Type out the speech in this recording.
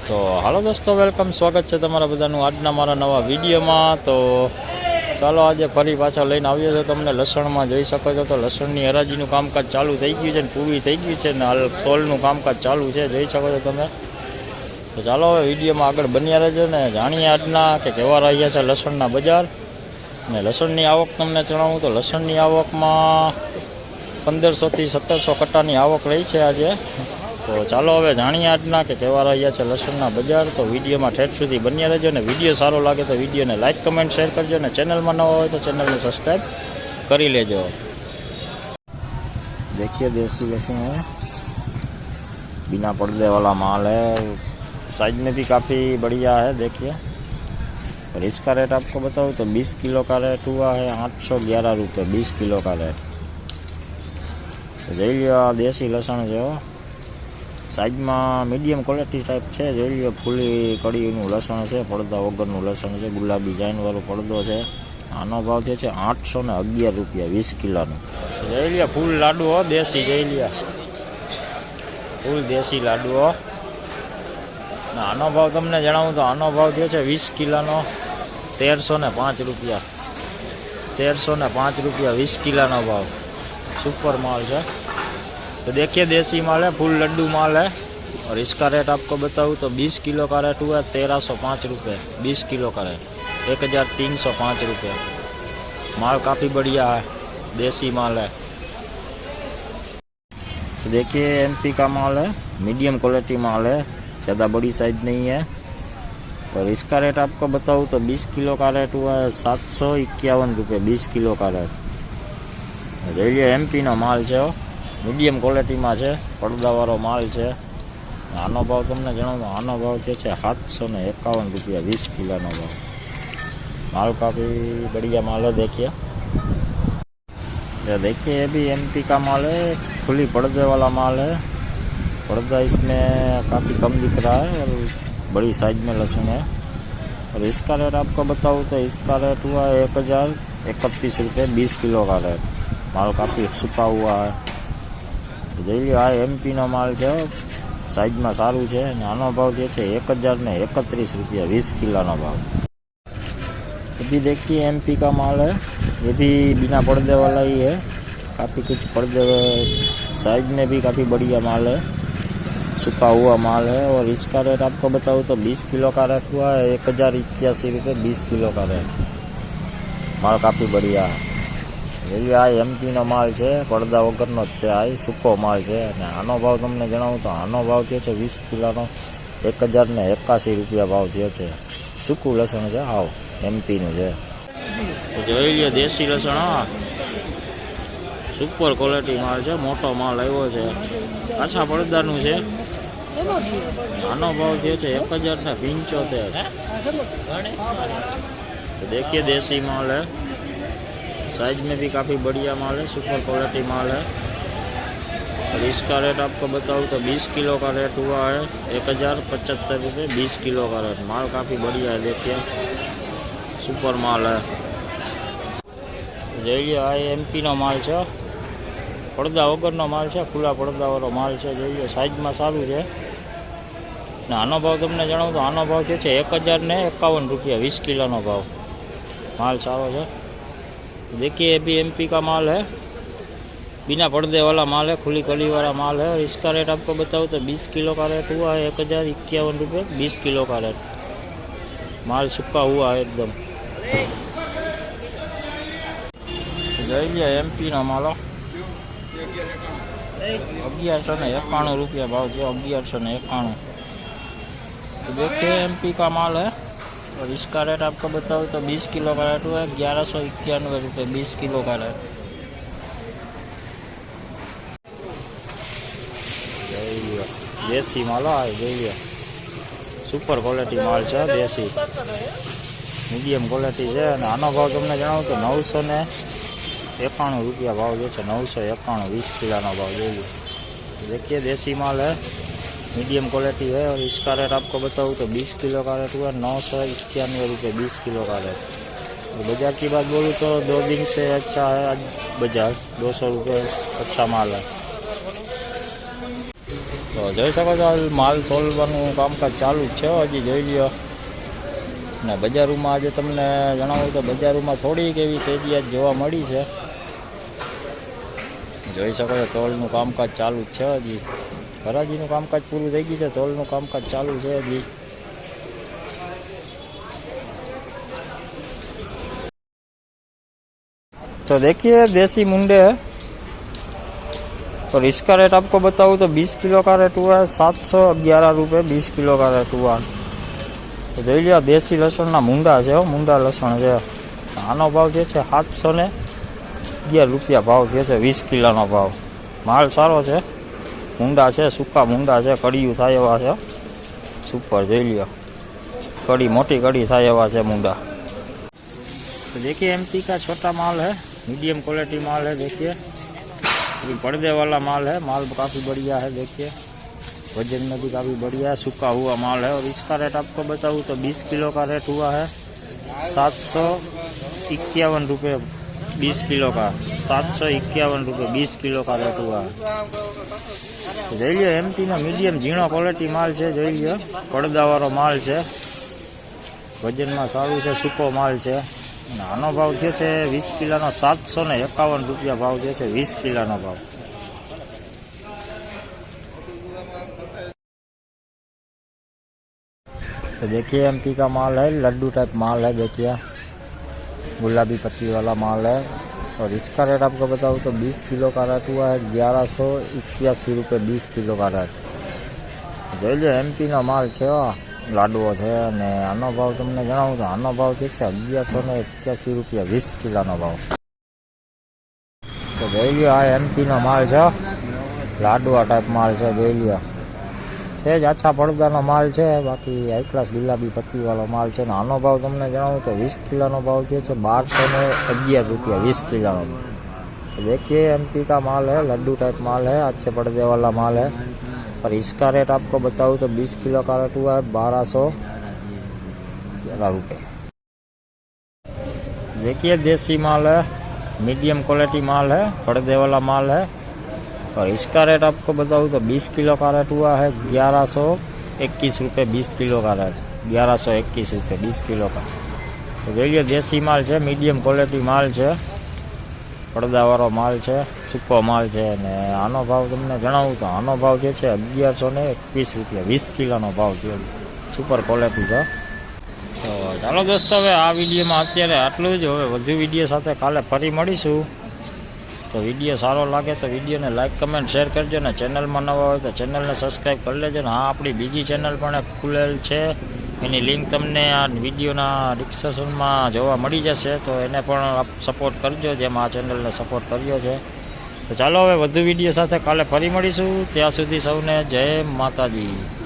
तो हेलो दोस्तों, वेलकम, स्वागत है तमारा बधाનું આજના મારા નવા વિડીયોમાં। તો ચાલો આજે ફરી પાછા લઈને આવ્યો છો તમને લસણમાં। જોઈ શકો છો તો લસણની હરાજીનું કામકાજ ચાલુ થઈ ગયું છે ને પૂરી થઈ ગયું છે ને હાલ તોલનું કામકાજ ચાલુ છે, જોઈ શકો છો તમે। તો ચાલો હવે વિડીયોમાં આગળ બન્યા રહેજો ને જાણીએ આજના કે કેવા રહ્યા છે લસણના બજાર। ને લસણની આવક તમને જણાવું તો લસણની આવકમાં 1500 થી 1700 કટ્ટાની આવક રહી છે આજે। તો ચાલો હવે જાણીએ આજના કે કેવા રહ્યા છે લસણના બજાર। તો વિડીયોમાં ઠેઠ સુધી બન્યા રહેજો ને વિડીયો સારો લાગે તો વિડીયોને લાઇક કમેન્ટ શેર કરજો ને ચેનલમાં નવા હોય તો ચેનલને સब्सक्राइब કરી લેજો। देखिए देसी लहसुन है, बिना पर्दे वाला माल है, साइज में भी काफ़ी बढ़िया है। देखिए और इसका रेट आपको बताऊँ तो 20 किलो का रेट हुआ है 811 रुपये 20 किलो का रेट। तो જોઈ લ્યો દેશી લસણ છે, साइज में मीडियम क्वॉलिटी टाइप है। જોઈ લ્યો फूली कड़ीનું लसण है, પડદા વગરનું लसण है, गुलाबी जाइन वालों પડદો है। आनो भाव थयो छे 811 रुपया 20 किलोનું। જોઈ લ્યો फूल लाडू हो देसी, જોઈ લ્યો फूल देसी लाडू हो। आनो भाव तमने जणावुं तो आनो भाव थयो छे 20 किलोनो 1305 रुपया 1305 रुपया 20 किलोनो भाव। सुपर माल है। तो देखिए देसी माल है, फुल लड्डू माल है। और इसका रेट आपको बताऊँ तो 20 किलो का रेट हुआ है 1305 रुपये 20 किलो का रेट 1305 रुपये। माल काफ़ी बढ़िया है, देसी माल है। तो देखिए एमपी का माल है, मीडियम क्वालिटी माल है, ज़्यादा बड़ी साइज नहीं है। और इसका रेट आपको बताऊँ तो 20 किलो का रेट हुआ है 751 रुपये 20 किलो का रेट। જોઈએ એમપી નો માલ છે, મીડિયમ ક્વોલિટીમાં છે, પડદાવાળો માલ છે। આનો ભાવ તમને જણાવું તો આનો ભાવ છે 751 रुपया 20 किलोનો भाव। माल काफ़ी बढ़िया माल है। देखिए ये भी एमपी का माल है, खुली पर्दे वाला माल है। पर्दा इसमें काफ़ी कम दिख रहा है और बड़ी साइज में लहसुन है। और इसका रेट आपको बताऊँ तो इसका रेट हुआ 1031 रुपये 20 किलो का रेट। माल काफ़ी सूखा हुआ है। तो જોઈ લો આ એમપીનો માલ છે, સાઇઝમાં સારું છે। આનો ભાવ જે છે 1031 रुपया 20 किलोનો भाव। ये भी देखिए एमपी का माल है, ये भी बिना पर्दे वाला ही है, काफ़ी कुछ पर्दे साइज में भी काफ़ी बढ़िया माल है, सूखा हुआ माल है। और इसका रेट आपको बताऊँ तो 20 किलो का रेट हुआ है 1081 रुपये 20 किलो का रेट। माल काफ़ी बढ़िया है। આ એમપીનો માલ છે, પડદા વગરનો જ છે, આ સૂકો માલ છે। અને આનો ભાવ તમને જણાવું તો આનો ભાવ થયો છે 20 કિલોનો 1081 રૂપિયા ભાવ થયો છે। સૂકું લસણ છે, આવ એમપીનું છે। જોઈ લો દેશી લસણ, હા સુપર ક્વોલિટી માલ છે, મોટો માલ આવ્યો છે, કાચા પડદાનું છે। આનો ભાવ થયો છે 1075। तो देखिए देसी माल है, साइज में भी काफ़ी बढ़िया माल है, सुपर क्वालिटी माल है। और इसका रेट आपको बताऊँ तो 20 किलो का रेट हुआ है 1075 रुपये 20 किलो का रेट। माल काफ़ी बढ़िया है, देखिए सुपर माल है। જોઈએ આ એમપીનો માલ છે, પડદા વગરનો માલ છે, ખુલ્લા પડદાવાળો માલ છે। જોઈએ સાઇઝમાં સારું છે। ને આનો ભાવ તમને જણાવું તો આનો ભાવ છે 1051 रुपया 20 કિલોનો ભાવ। माल सारो है। तो देखिए ये भी एमपी का माल है, बिना पर्दे वाला माल है, खुली कली वाला माल है। और इसका रेट आपको बताऊँ तो 20 किलो का रेट हुआ है 1051 रुपये 20 किलो का रेट। माल सूखा हुआ है एकदम। જોઈ લો એમપી નો માલ 1191 रुपया भाव जो 1191। तो देखिए एमपी का माल है। और इसका रेट आपको बताऊँ तो 20 किलो का रेट हुआ है 1191 रुपये 20 किलो का रेट। देसी माल है, જોઈએ सुपर क्वॉलिटी माल है, देसी मीडियम क्वॉलिटी है। आनो भाव तमने जणावुं तो 991 रुपया भाव जो है 991 20 किलोनो भाव। જોઈએ देखिए देसी माल है, मीडियम क्वालिटी है। और इसका रेट आपको बताऊँ तो 20 किलो का रेट हुआ 991 रुपये 20 किलो का रेट। और बाज़ार की बात बोलूँ तो 2 दिन से अच्छा है आज बाज़ार, 200 रुपये अच्छा माल है। तो જોઈ શકો છો માલ તોલવાનું કામકાજ ચાલુ જ છે હજી, જોઈ લ્યો. ને બજારોમાં આજે તમને જણાવું તો બજારોમાં થોડીક એવી તેજી આજ જોવા મળી છે. જોઈ શકો છો તોલનું કામકાજ ચાલુ જ છે હજી. હરાજીનું કામકાજ પૂરું થઈ ગયું છે, તોલનું કામકાજ ચાલુ છે હજી. तो देखिए देसी मुंडे है, और इसका रेट आपको बताऊँ तो 20 किलो का रेट हुआ है 711 रुपये 20 किलो का रेट हुआ. तो જોઈ લો દેશી લસણના મુંડા છે, મુંડા લસણ છે. આનો ભાવ જે છે 711 રૂપિયા ભાવ જે છે, 20 કિલોનો ભાવ. માલ સારો છે, મુંડા છે, સૂકા મુંડા છે, કડિયું થાય એવા છે. સુપર, જોઈ લો કડી, મોટી કડી થાય એવા છે મુંડા. तो देखिए एमपी का छोटा माल है, मीडियम क्वालिटी माल है. देखिए पर्दे वाला माल है, माल काफ़ी बढ़िया है. देखिए वजन में भी काफ़ी बढ़िया है, सूखा हुआ माल है. और इसका रेट आपको बताऊँ तो 20 किलो का रेट हुआ है 751 रुपये 20 किलो का. 751 रुपये 20 किलो का रेट हुआ है. तो જોઈ લો એમપી નો મીડિયમ ઝીણો ક્વોલિટી માલ છે. જોઈ લો પડદાવાળો માલ છે, વજનમાં સારું છે, સૂકો માલ છે. આનો ભાવ જે છે 20 કિલોનો 751 રૂપિયા ભાવ જે છે, 20 કિલોનો ભાવ. तो देखिए एमपी का माल है, लड्डू टाइप माल है. देखिए गुलाबी पत्ती वाला माल है. और इसका रेट आपको बताऊँ तो 20 किलो का रेट हुआ है 1181 रुपये 20 किलो का रेट. જોઈ લો એમપી નો માલ છે, લાડવો છે. અને આનો ભાવ તમને જણાવું તો આનો ભાવ જે છે 1181 રૂપિયા 20 કિલોનો ભાવ. તો જોઈ લો આ એમપી નો માલ છે, લાડવા ટાઈપ માલ છે. જોઈ લો છે જ આછા પડદાનો માલ છે, બાકી હાઈ ક્લાસ ગુલાબી પત્તીવાળો માલ છે. ને આનો ભાવ તમને જણાવું તો 20 કિલોનો ભાવ જે છે 1211 रुपया 20 किलो. तो देखिए एमपी का माल है, लड्डू टाइप माल है, अच्छे पर्दे वाला माल है. और इसका रेट आपको बताऊँ तो 20 किलो का रेट हुआ है 1211 रुपये. देखिए देसी माल है, मीडियम क्वालिटी माल है, पर्दे वाला माल है. और इसका रेट आपको बताऊँ तो 20 किलो का रेट हुआ है 1121 रुपये 20 किलो का रेट. 1121 रुपये 20 किलो का. तो જોઈએ દેશી માલ છે, મીડિયમ ક્વોલિટી માલ છે, પડદાવાળો માલ છે, સૂકો માલ છે. અને આનો ભાવ તમને જણાવું તો આનો ભાવ જે છે 1121 રૂપિયા 20 કિલોનો ભાવ છે. સુપર ક્વોલિટી છે. તો ચાલો દોસ્તો, હવે આ વિડીયોમાં અત્યારે આટલું જ. હવે વધુ વિડીયો સાથે કાલે ફરી મળીશું. તો વિડીયો સારો લાગે તો વિડીયોને લાઇક, કમેન્ટ, શેર કરજો. ને ચેનલમાં નવા હોય તો ચેનલને સબસ્ક્રાઈબ કરી લેજો. ને હા, આપણી બીજી ચેનલ પણ એક ખુલેલ છે, એની લિંક તમને આ વિડીયોના ડિસ્ક્રિપ્શનમાં જોવા મળી જશે. તો એને પણ આપ સપોર્ટ કરજો, જેમ આ ચેનલને સપોર્ટ કર્યો છે. તો ચાલો હવે વધુ વિડીયો સાથે કાલે ફરી મળીશું. ત્યાં સુધી સૌને જય માતાજી.